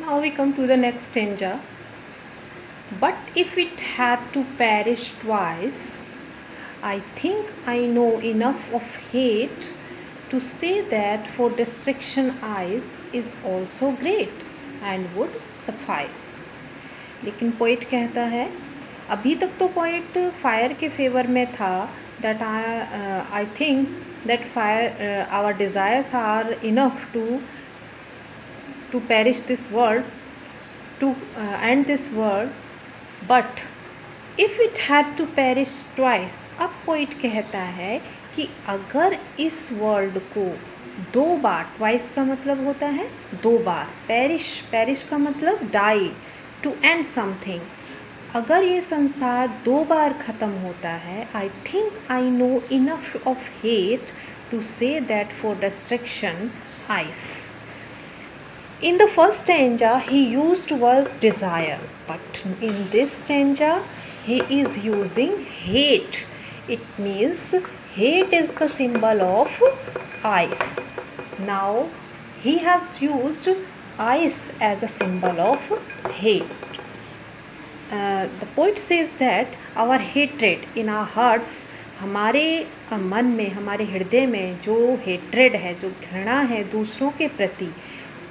Now we come to the next stanza. But if it had to perish twice, I think I know enough of hate to say that for destruction ice is also great and would suffice. लेकिन poet कहता है, अभी तक तो poet fire के favour में था, that I think that fire our desires are enough to perish this world, to end this world, but if it had to perish twice. अब पोइट कहता है कि अगर इस वर्ल्ड को दो बार, ट्वाइस का मतलब होता है दो बार, पेरिश का मतलब डाई, टू एंड समथिंग, अगर ये संसार दो बार ख़त्म होता है, I think I know enough of hate to say that for destruction ice. In the first stanza, he used word desire, but in this stanza, he is using hate. It means hate is the symbol of ice. Now, he has used ice as a symbol of hate. The poet says that our hatred in our hearts, हमारे मन में, हमारे हृदय में जो hatred है, जो घृणा है दूसरों के प्रति,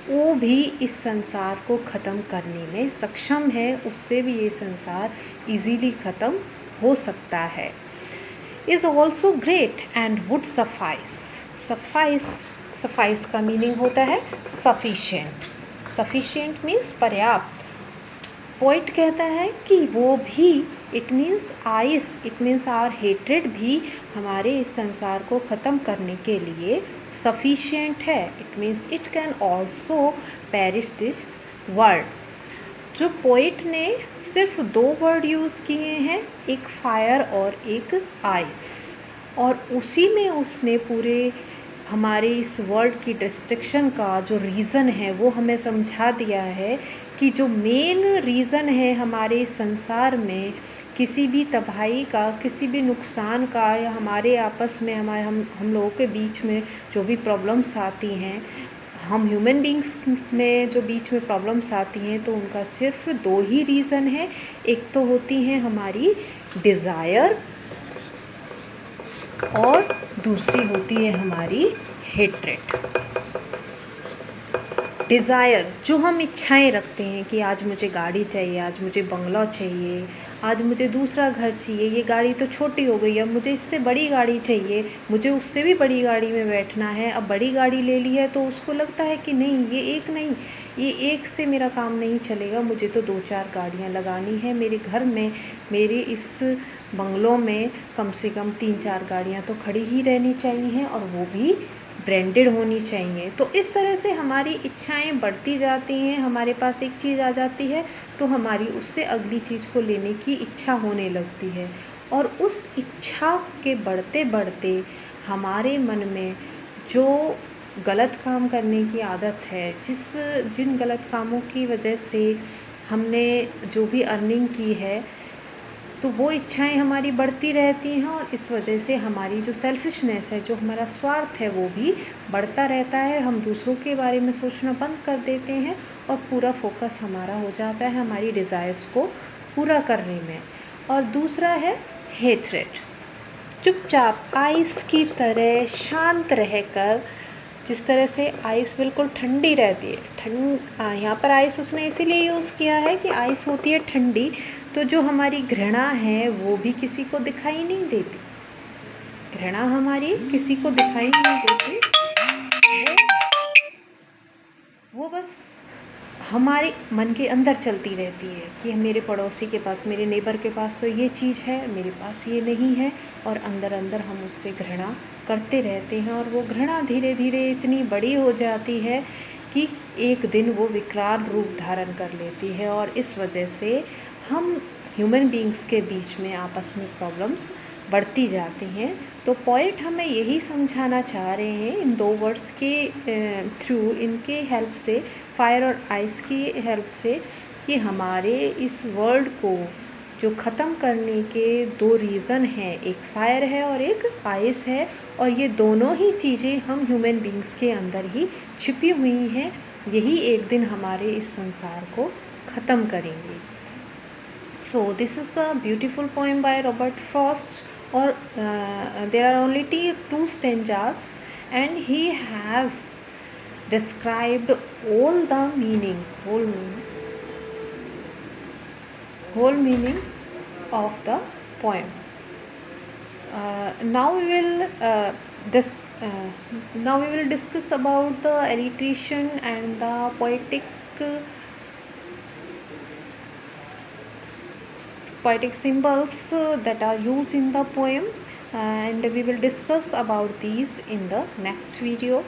वो भी इस संसार को ख़त्म करने में सक्षम है. उससे भी ये संसार इजीली ख़त्म हो सकता है. Is also great and would suffice. Suffice का मीनिंग होता है सफिशिएंट. सफिशिएंट मीन्स पर्याप्त. पोइट कहता है कि वो भी, it means ice, it means our hatred भी हमारे इस संसार को ख़त्म करने के लिए सफिशिएंट है. It means it can also perish this world. जो पोइट ने सिर्फ दो वर्ड यूज़ किए हैं, एक फायर और एक आइस, और उसी में उसने पूरे हमारे इस वर्ल्ड की डिस्ट्रक्शन का जो रीज़न है वो हमें समझा दिया है कि जो मेन रीज़न है हमारे संसार में किसी भी तबाही का, किसी भी नुकसान का, या हमारे आपस में हम लोगों के बीच में जो भी प्रॉब्लम्स आती हैं, हम ह्यूमन बींग्स में जो बीच में प्रॉब्लम्स आती हैं, तो उनका सिर्फ दो ही रीज़न है. एक तो होती है हमारी डिज़ायर और दूसरी होती है हमारी हेट्रेड. डिज़ायर, जो हम इच्छाएं रखते हैं कि आज मुझे गाड़ी चाहिए, आज मुझे बंगला चाहिए, आज मुझे दूसरा घर चाहिए, ये गाड़ी तो छोटी हो गई, अब मुझे इससे बड़ी गाड़ी चाहिए, मुझे उससे भी बड़ी गाड़ी में बैठना है. अब बड़ी गाड़ी ले ली है तो उसको लगता है कि नहीं, ये एक से मेरा काम नहीं चलेगा, मुझे तो दो चार गाड़ियाँ लगानी है. मेरे घर में, मेरे इस बंगलों में कम से कम तीन चार गाड़ियाँ तो खड़ी ही रहनी चाहिए, और वो भी ब्रांडेड होनी चाहिए. तो इस तरह से हमारी इच्छाएं बढ़ती जाती हैं. हमारे पास एक चीज़ आ जाती है तो हमारी उससे अगली चीज़ को लेने की इच्छा होने लगती है, और उस इच्छा के बढ़ते बढ़ते हमारे मन में जो गलत काम करने की आदत है, जिन गलत कामों की वजह से हमने जो भी अर्निंग की है, तो वो इच्छाएं हमारी बढ़ती रहती हैं, और इस वजह से हमारी जो सेल्फिशनेस है, जो हमारा स्वार्थ है, वो भी बढ़ता रहता है. हम दूसरों के बारे में सोचना बंद कर देते हैं और पूरा फोकस हमारा हो जाता है हमारी डिज़ायर्स को पूरा करने में. और दूसरा है हेट्रेड. चुपचाप आइस की तरह शांत रहकर, जिस तरह से आइस बिल्कुल ठंडी रहती है, यहाँ पर आइस उसने इसीलिए यूज़ किया है कि आइस होती है ठंडी, तो जो हमारी घृणा है वो भी किसी को दिखाई नहीं देती. घृणा हमारी किसी को दिखाई नहीं देती, वो बस हमारे मन के अंदर चलती रहती है कि मेरे पड़ोसी के पास, मेरे नेबर के पास तो ये चीज़ है, मेरे पास ये नहीं है, और अंदर अंदर हम उससे घृणा करते रहते हैं. और वो घृणा धीरे धीरे इतनी बड़ी हो जाती है कि एक दिन वो विकराल रूप धारण कर लेती है, और इस वजह से हम ह्यूमन बींग्स के बीच में आपस में प्रॉब्लम्स बढ़ती जाती हैं. तो पोइट हमें यही समझाना चाह रहे हैं इन दो वर्ड्स के थ्रू, इनके हेल्प से, फायर और आइस की हेल्प से, कि हमारे इस वर्ल्ड को जो ख़त्म करने के दो रीज़न हैं, एक फायर है और एक आइस है, और ये दोनों ही चीज़ें हम ह्यूमन बींग्स के अंदर ही छिपी हुई हैं. यही एक दिन हमारे इस संसार को ख़त्म करेंगे. So this is the beautiful poem by Robert Frost. Or there are only two stanzas, and he has described all the meaning, whole meaning of the poem. Now we will discuss about the alliteration and the poetic symbols that are used in the poem, and we will discuss about these in the next video.